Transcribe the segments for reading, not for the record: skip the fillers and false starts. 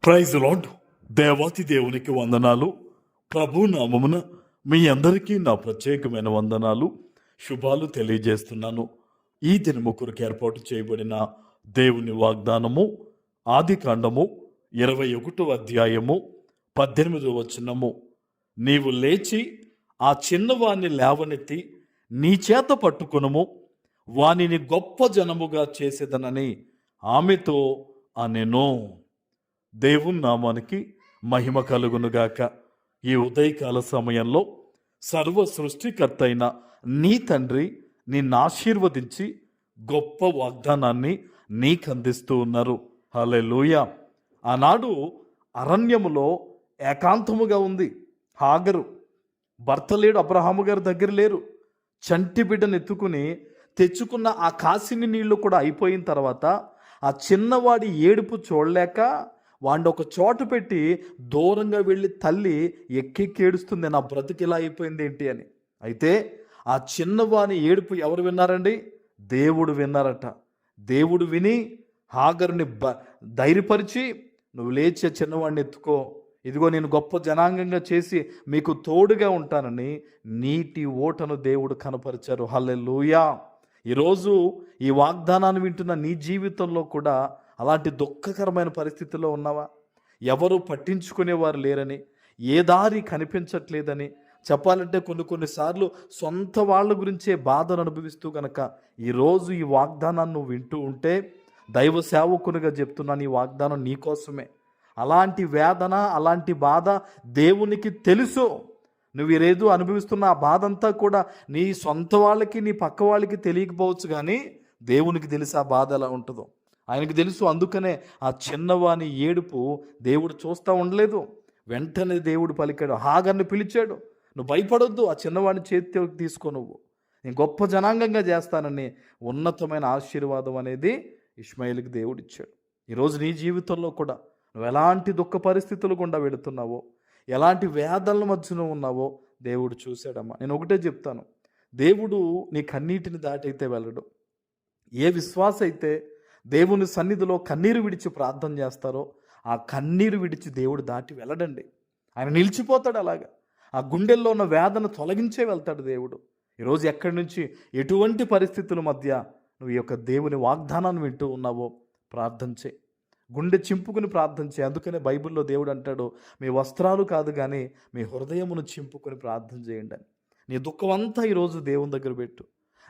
Praise lord. దేవాతి దేవునికి వందనాలు. ప్రభు నామమున మీ అందరికీ నా ప్రత్యేకమైన వందనాలు, శుభాలు తెలియజేస్తున్నాను. ఈ దినము కొరకు ఏర్పాటు చేయబడిన దేవుని వాగ్దానము ఆది కాండము 21వ అధ్యాయము 18వ వచనము. నీవు లేచి ఆ చిన్నవాణ్ణి లేవనెత్తి నీ చేత పట్టుకొనుము, వానిని గొప్ప జనముగా చేసేదనని ఆమెతో అనెను. దేవుని నామానికి మహిమ కలుగునుగాక. ఈ ఉదయకాల సమయంలో సర్వ సృష్టికర్త అయిన నీ తండ్రి నిన్ను ఆశీర్వదించి గొప్ప వాగ్దానాన్ని నీకు అందిస్తూ ఉన్నారు. హల్లెలూయా. ఆనాడు అరణ్యములో ఏకాంతముగా ఉంది హాగరు. భర్త లేడు, అబ్రహాము గారి దగ్గర లేరు. చంటి బిడ్డను ఎత్తుకుని తెచ్చుకున్న ఆ కాసిని నీళ్లు కూడా అయిపోయిన తర్వాత ఆ చిన్నవాడి ఏడుపు చూడలేక వాడిని ఒక చోట పెట్టి దూరంగా వెళ్ళి తల్లి ఎక్కెక్కి ఏడుస్తుంది, నా బ్రతుకు ఇలా అయిపోయింది ఏంటి అని. అయితే ఆ చిన్నవాని ఏడుపు ఎవరు విన్నారండి? దేవుడు విన్నారట. దేవుడు విని హాగరుని ధైర్యపరిచి, నువ్వు లేచే చిన్నవాడిని ఎత్తుకో, ఇదిగో నేను గొప్ప జనాంగంగా చేసి మీకు తోడుగా ఉంటానని నీటి ఓటను దేవుడు కనపరిచారు. హల్లెలూయా. ఈరోజు ఈ వాగ్దానాన్ని వింటున్న నీ జీవితంలో కూడా అలాంటి దుఃఖకరమైన పరిస్థితుల్లో ఉన్నావా? ఎవరు పట్టించుకునేవారు లేరని, ఏ దారి కనిపించట్లేదని, చెప్పాలంటే కొన్నిసార్లు సొంత వాళ్ళ గురించే బాధను అనుభవిస్తూ గనక ఈరోజు ఈ వాగ్దానాన్ని నువ్వు వింటూ ఉంటే, దైవ సేవకునిగా చెప్తున్నాను, ఈ వాగ్దానం నీకోసమే. అలాంటి వేదన, అలాంటి బాధ దేవునికి తెలుసు. నువ్వు ఈరోజు అనుభవిస్తున్న ఆ బాధ అంతా కూడా నీ సొంత వాళ్ళకి, నీ పక్క వాళ్ళకి తెలియకపోవచ్చు, కానీ దేవునికి తెలిసి ఆ బాధ ఎలా ఉంటుందో ఆయనకు తెలుసు. అందుకనే ఆ చిన్నవాని ఏడుపు దేవుడు చూస్తూ ఉండలేదు. వెంటనే దేవుడు పలికాడు, హాగర్ని పిలిచాడు, నువ్వు భయపడొద్దు, ఆ చిన్నవాడిని చేతికి తీసుకో, నువ్వు నేను గొప్ప జనాంగంగా చేస్తానని ఉన్నతమైన ఆశీర్వాదం అనేది ఇష్మాయేలుకి దేవుడు ఇచ్చాడు. ఈరోజు నీ జీవితంలో కూడా నువ్వు ఎలాంటి దుఃఖ పరిస్థితులు గుండా వెళుతున్నావో, ఎలాంటి వేదనల మధ్యన ఉన్నావో దేవుడు చూశాడమ్మా. నేను ఒకటే చెప్తాను, దేవుడు నీ కన్నీటిని దాటైతే వెళ్ళడు. ఏ విశ్వాస అయితే దేవుని సన్నిధిలో కన్నీరు విడిచి ప్రార్థన చేస్తారో ఆ కన్నీరు విడిచి దేవుడు దాటి వెళ్ళడండి. ఆయన నిలిచిపోతాడు. అలాగా ఆ గుండెల్లో ఉన్న వేదన తొలగించే వెళ్తాడు దేవుడు. ఈరోజు ఎక్కడి నుంచి ఎటువంటి పరిస్థితుల మధ్య నువ్వు ఈ యొక్క దేవుని వాగ్దానాన్ని వింటూ ఉన్నావో ప్రార్థన చేయి, గుండె చింపుకుని ప్రార్థన చేయి. అందుకనే బైబిల్లో దేవుడు అంటాడు, మీ వస్త్రాలు కాదు కానీ మీ హృదయమును చింపుకొని ప్రార్థన చేయండి అని. నీ దుఃఖం అంతా ఈరోజు దేవుని దగ్గర పెట్టు,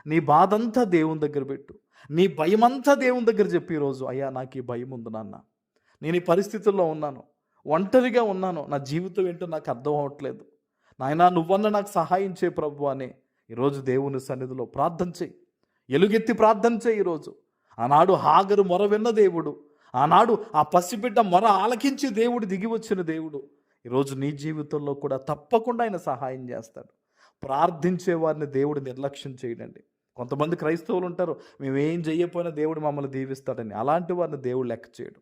నీ బాధ అంతా దేవుని దగ్గర పెట్టు, నీ భయమంతా దేవుని దగ్గర చెప్పి ఈరోజు, అయ్యా నాకు ఈ భయం ఉంది నాన్న, నేను ఈ పరిస్థితుల్లో ఉన్నాను, ఒంటరిగా ఉన్నాను, నా జీవితం ఏంటో నాకు అర్థం అవ్వట్లేదు, నాయనా నువ్వన్న నాకు సహాయం చేయి ప్రభు అని ఈరోజు దేవుని సన్నిధిలో ప్రార్థన చేయి, ఎలుగెత్తి ప్రార్థన చేయి. ఈరోజు ఆనాడు హాగరు మొర విన్న దేవుడు, ఆనాడు ఆ పసిబిడ్డ మొర ఆలకించి దేవుడు దిగి వచ్చిన దేవుడు ఈరోజు నీ జీవితంలో కూడా తప్పకుండా ఆయన సహాయం చేస్తాడు. ప్రార్థించే వారిని దేవుడు నిర్లక్ష్యం చేయడండి. కొంతమంది క్రైస్తవులు ఉంటారు, మేమేం చెయ్యకపోయినా దేవుడు మమ్మల్ని దీవిస్తాడని. అలాంటి వారిని దేవుడు లెక్క చేయడు.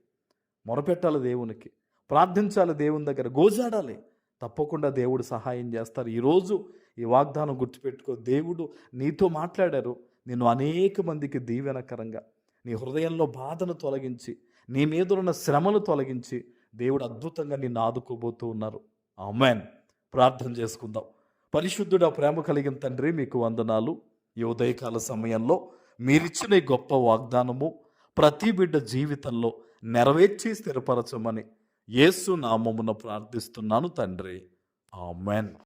మొరపెట్టాలి దేవునికి, ప్రార్థించాలి దేవుని దగ్గర, గోజాడాలి, తప్పకుండా దేవుడు సహాయం చేస్తారు. ఈరోజు ఈ వాగ్దానం గుర్తుపెట్టుకో, దేవుడు నీతో మాట్లాడారు, నేను అనేక మందికి దీవెనకరంగా నీ హృదయంలో బాధను తొలగించి, నీ మీద ఉన్న శ్రమను తొలగించి దేవుడు అద్భుతంగా నిన్ను ఆదుకోబోతూ ఉన్నారు. ఆమేన్. ప్రార్థన చేసుకుందాం. పరిశుద్ధుడా, ప్రేమ కలిగిన తండ్రి, మీకు వందనాలు. ఈ ఉదయకాల సమయంలో మీరిచ్చిన ఈ గొప్ప వాగ్దానము ప్రతి బిడ్డ జీవితంలో నెరవేర్చి స్థిరపరచమని యేసు నామమున ప్రార్థిస్తున్నాను తండ్రి. ఆమేన్.